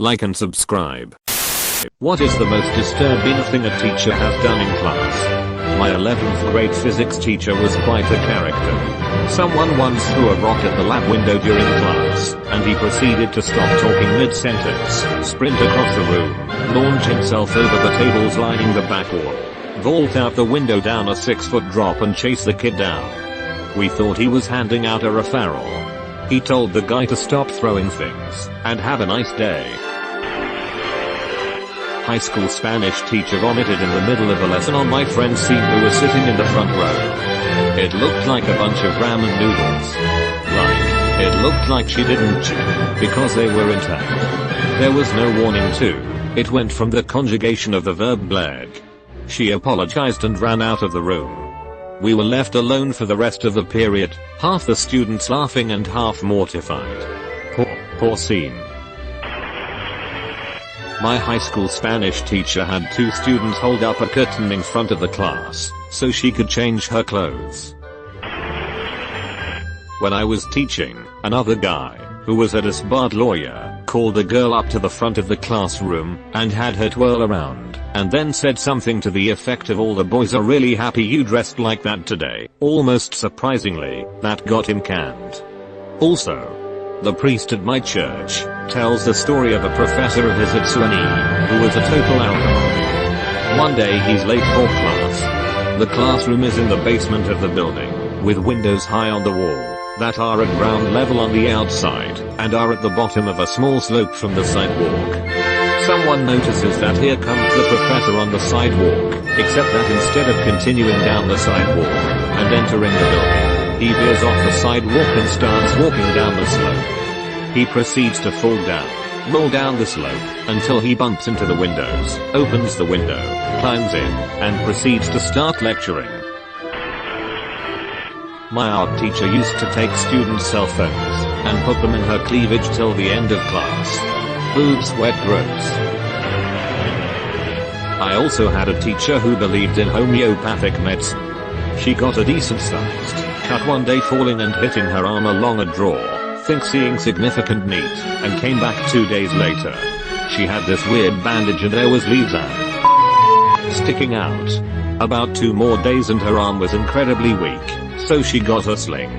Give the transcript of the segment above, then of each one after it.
like and subscribe. What is the most disturbing thing a teacher has done in class? My 11th grade physics teacher was quite a character. Someone once threw a rock at the lab window during class, and he proceeded to stop talking mid-sentence, sprint across the room, launch himself over the tables lining the back wall, vault out the window down a 6-foot drop and chase the kid down. We thought he was handing out a referral. He told the guy to stop throwing things, and have a nice day. High school Spanish teacher vomited in the middle of a lesson on my friend's seat who was sitting in the front row. It looked like a bunch of ramen noodles. It looked like she didn't chew, because they were intact. There was no warning too. It went from the conjugation of the verb bleg. She apologized and ran out of the room. We were left alone for the rest of the period, half the students laughing and half mortified. Poor scene. My high school Spanish teacher had 2 students hold up a curtain in front of the class, so she could change her clothes. When I was teaching, another guy, who was a disbarred lawyer, called a girl up to the front of the classroom, and had her twirl around, and then said something to the effect of "all the boys are really happy you dressed like that today." Almost surprisingly, that got him canned. Also, the priest at my church tells the story of a professor of his at SUNY, who was a total alcoholic. One day he's late for class. The classroom is in the basement of the building, with windows high on the wall, that are at ground level on the outside, and are at the bottom of a small slope from the sidewalk. Someone notices that here comes the professor on the sidewalk, except that instead of continuing down the sidewalk, and entering the building, he veers off the sidewalk and starts walking down the slope. He proceeds to fall down, roll down the slope, until he bumps into the windows, opens the window, climbs in, and proceeds to start lecturing. My art teacher used to take students' cell phones, and put them in her cleavage till the end of class. Boobs sweat gross. I also had a teacher who believed in homeopathic medicine. She got a decent sized cut one day falling and hitting her arm along a drawer, think seeing significant meat, and came back 2 days later. She had this weird bandage and there was leaves sticking out. About 2 more days and her arm was incredibly weak, so she got a sling.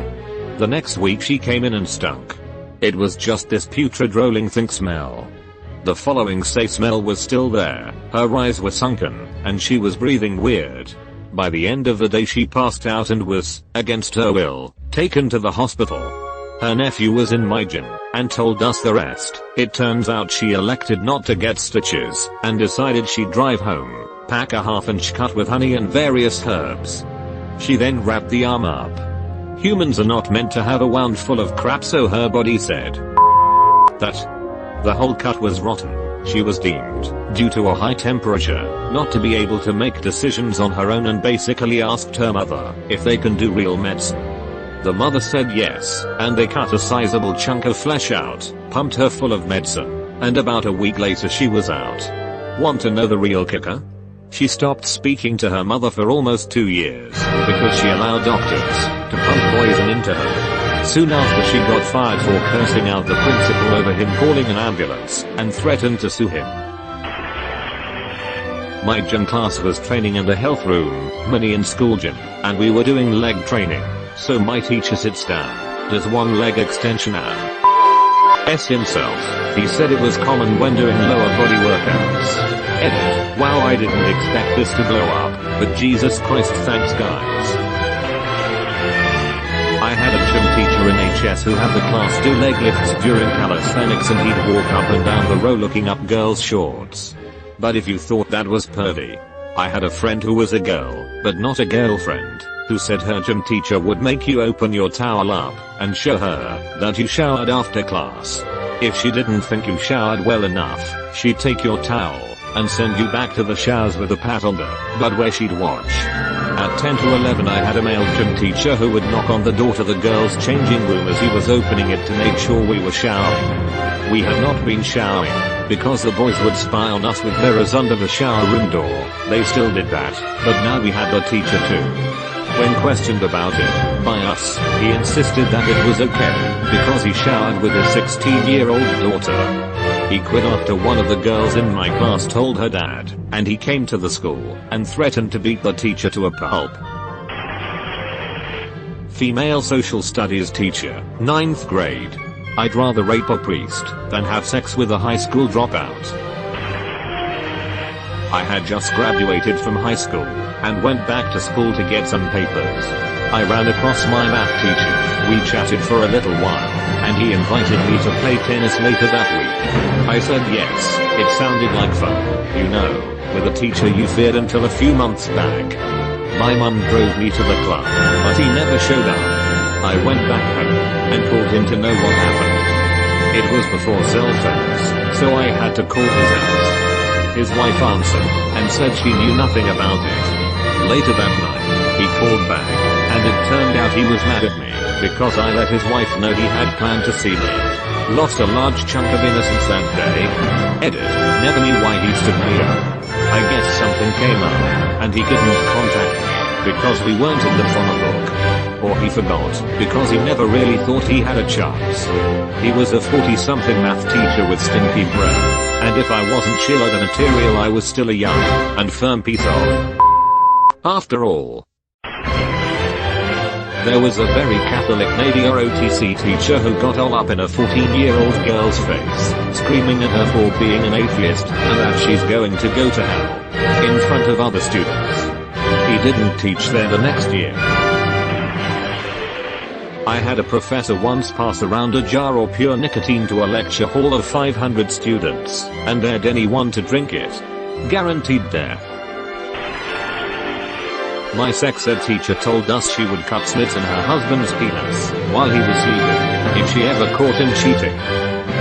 The next week she came in and stunk. It was just this putrid rolling think smell. The following say smell was still there, her eyes were sunken, and she was breathing weird. By the end of the day she passed out and was, against her will, taken to the hospital. Her nephew was in my gym, and told us the rest. It turns out she elected not to get stitches, and decided she'd drive home, pack a half-inch cut with honey and various herbs. She then wrapped the arm up. Humans are not meant to have a wound full of crap, so her body said that the whole cut was rotten. She was deemed, due to a high temperature, not to be able to make decisions on her own and basically asked her mother if they can do real medicine. The mother said yes, and they cut a sizable chunk of flesh out, pumped her full of medicine, and about a week later she was out. Want to know the real kicker? She stopped speaking to her mother for almost 2 years, because she allowed doctors to pump poison into her. Soon after she got fired for cursing out the principal over him calling an ambulance, and threatened to sue him. My gym class was training in the health room, mini in school gym, and we were doing leg training, so my teacher sits down, does one leg extension and himself. He said it was common when doing lower body workouts. Edit. Wow, I didn't expect this to blow up, but Jesus Christ, thanks guys. I had a gym teacher in HS who had the class do leg lifts during calisthenics, and he'd walk up and down the row looking up girls' shorts. But if you thought that was pervy, I had a friend who was a girl, but not a girlfriend, who said her gym teacher would make you open your towel up and show her that you showered after class. If she didn't think you showered well enough, she'd take your towel and send you back to the showers with a pat on the butt where she'd watch. At 10 to 11 I had a male gym teacher who would knock on the door to the girls' changing room as he was opening it to make sure we were showering. We had not been showering, because the boys would spy on us with mirrors under the shower room door. They still did that, but now we had the teacher too. When questioned about it by us, he insisted that it was okay, because he showered with his 16-year-old daughter. He quit after one of the girls in my class told her dad, and he came to the school and threatened to beat the teacher to a pulp. Female social studies teacher, 9th grade. I'd rather rape a priest than have sex with a high school dropout. I had just graduated from high school and went back to school to get some papers. I ran across my math teacher. We chatted for a little while, and he invited me to play tennis later that week. I said yes. It sounded like fun, you know, with a teacher you feared until a few months back. My mum drove me to the club, but he never showed up. I went back home and called him to know what happened. It was before cell phones, so I had to call his house. His wife answered and said she knew nothing about it. Later that night, he called back, and it turned out he was mad at me because I let his wife know he had planned to see me. Lost a large chunk of innocence that day. Edit, never knew why he stood me up. I guess something came up, and he didn't contact me because we weren't in the phone book. Or he forgot, because he never really thought he had a chance. He was a 40-something math teacher with stinky breath, and if I wasn't chiller than a Tyrael I was still a young and firm piece of after all. There was a very Catholic Navy ROTC teacher who got all up in a 14-year-old girl's face, screaming at her for being an atheist and that she's going to go to hell, in front of other students. He didn't teach there the next year. I had a professor once pass around a jar of pure nicotine to a lecture hall of 500 students, and dared anyone to drink it. Guaranteed death. My sex ed teacher told us she would cut slits in her husband's penis while he was sleeping if she ever caught him cheating.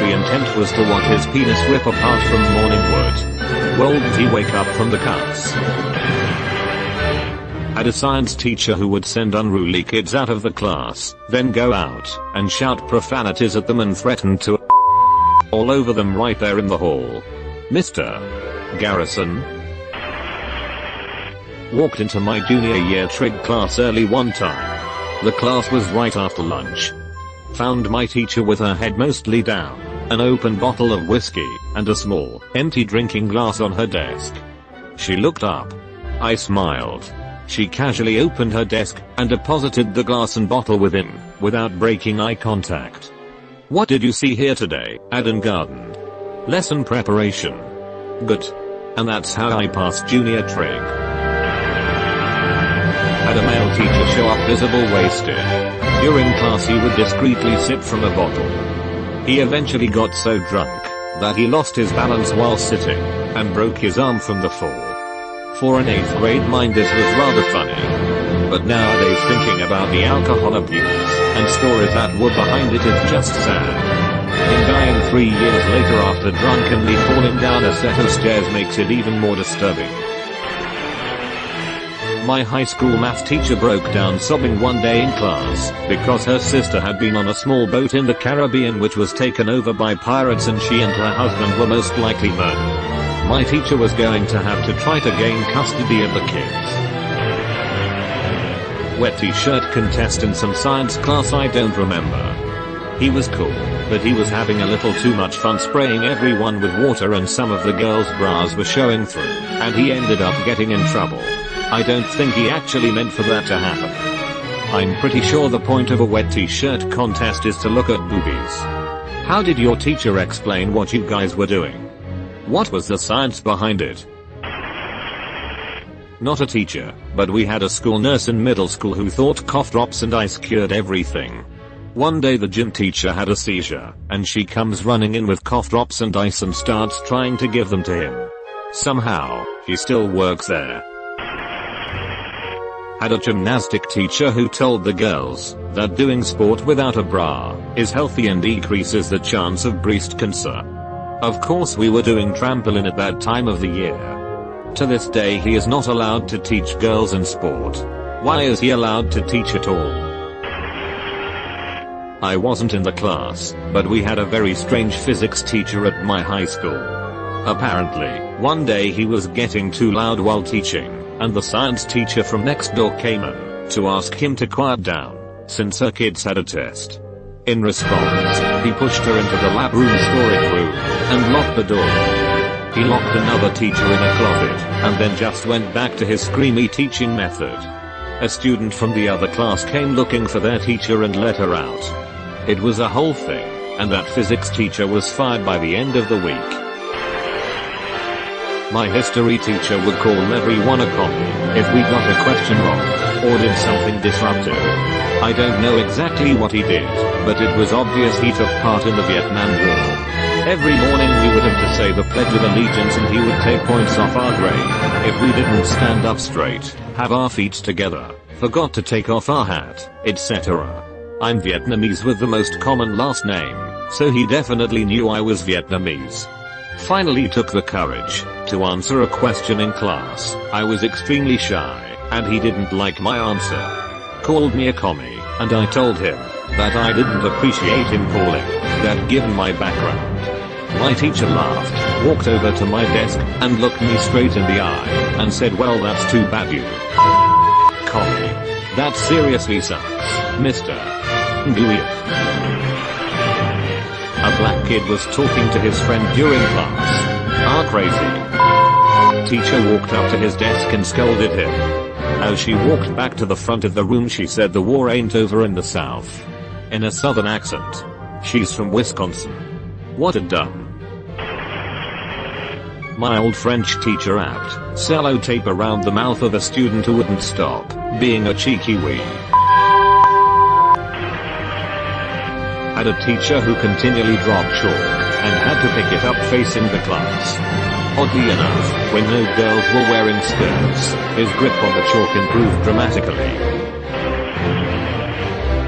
The intent was to watch his penis rip apart from morning wood. Well, did he wake up from the cuts? Had a science teacher who would send unruly kids out of the class, then go out and shout profanities at them and threaten to all over them right there in the hall. Mr. Garrison walked into my junior year trig class early one time. The class was right after lunch. Found my teacher with her head mostly down, an open bottle of whiskey, and a small, empty drinking glass on her desk. She looked up. I smiled. She casually opened her desk and deposited the glass and bottle within, without breaking eye contact. What did you see here today, Adam Garden? Lesson preparation. Good. And that's how I passed junior trig. Had a male teacher show up visible wasted. During class he would discreetly sip from a bottle. He eventually got so drunk that he lost his balance while sitting and broke his arm from the fall. For an 8th grade mind this was rather funny. But nowadays thinking about the alcohol abuse and stories that were behind it is just sad. Him dying 3 years later after drunkenly falling down a set of stairs makes it even more disturbing. My high school math teacher broke down sobbing one day in class because her sister had been on a small boat in the Caribbean which was taken over by pirates and she and her husband were most likely murdered. My teacher was going to have to try to gain custody of the kids. Wet t-shirt contest in some science class I don't remember. He was cool, but he was having a little too much fun spraying everyone with water and some of the girls' bras were showing through, and he ended up getting in trouble. I don't think he actually meant for that to happen. I'm pretty sure the point of a wet t-shirt contest is to look at boobies. How did your teacher explain what you guys were doing? What was the science behind it? Not a teacher, but we had a school nurse in middle school who thought cough drops and ice cured everything. One day the gym teacher had a seizure, and she comes running in with cough drops and ice and starts trying to give them to him. Somehow, he still works there. Had a gymnastic teacher who told the girls that doing sport without a bra is healthy and decreases the chance of breast cancer. Of course we were doing trampoline at that time of the year. To this day he is not allowed to teach girls in sport. Why is he allowed to teach at all? I wasn't in the class, but we had a very strange physics teacher at my high school. Apparently, one day he was getting too loud while teaching, and the science teacher from next door came in to ask him to quiet down, since her kids had a test. In response, He pushed her into the lab room storage room and locked the door. He locked another teacher in a closet and then just went back to his screamy teaching method. A student from the other class came looking for their teacher and let her out. It was a whole thing, and that physics teacher was fired by the end of the week. My history teacher would call everyone a commie if we got a question wrong or did something disruptive. I don't know exactly what he did, but it was obvious he took part in the Vietnam War. Every morning we would have to say the Pledge of Allegiance and he would take points off our grade if we didn't stand up straight, have our feet together, forgot to take off our hat, etc. I'm Vietnamese with the most common last name, so he definitely knew I was Vietnamese. Finally took the courage to answer a question in class. I was extremely shy, and he didn't like my answer. Called me a commie, and I told him that I didn't appreciate him calling that given my background. My teacher laughed, walked over to my desk, and looked me straight in the eye, and said, "Well, that's too bad, you commie. That seriously sucks, Mr. Nguyen." A black kid was talking to his friend during class. Crazy. Teacher walked up to his desk and scolded him. As she walked back to the front of the room, she said the war ain't over in the South. In a southern accent. She's from Wisconsin. What a dumb. My old French teacher wrapped sellotape around the mouth of a student who wouldn't stop being a cheeky wee. Had a teacher who continually dropped chalk and had to pick it up facing the class. Oddly enough, when no girls were wearing skirts, his grip on the chalk improved dramatically.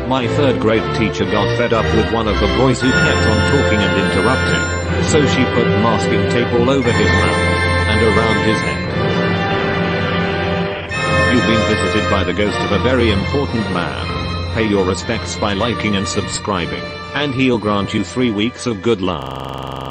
My third grade teacher got fed up with one of the boys who kept on talking and interrupting, so she put masking tape all over his mouth and around his head. You've been visited by the ghost of a very important man. Pay your respects by liking and subscribing, and he'll grant you 3 weeks of good luck.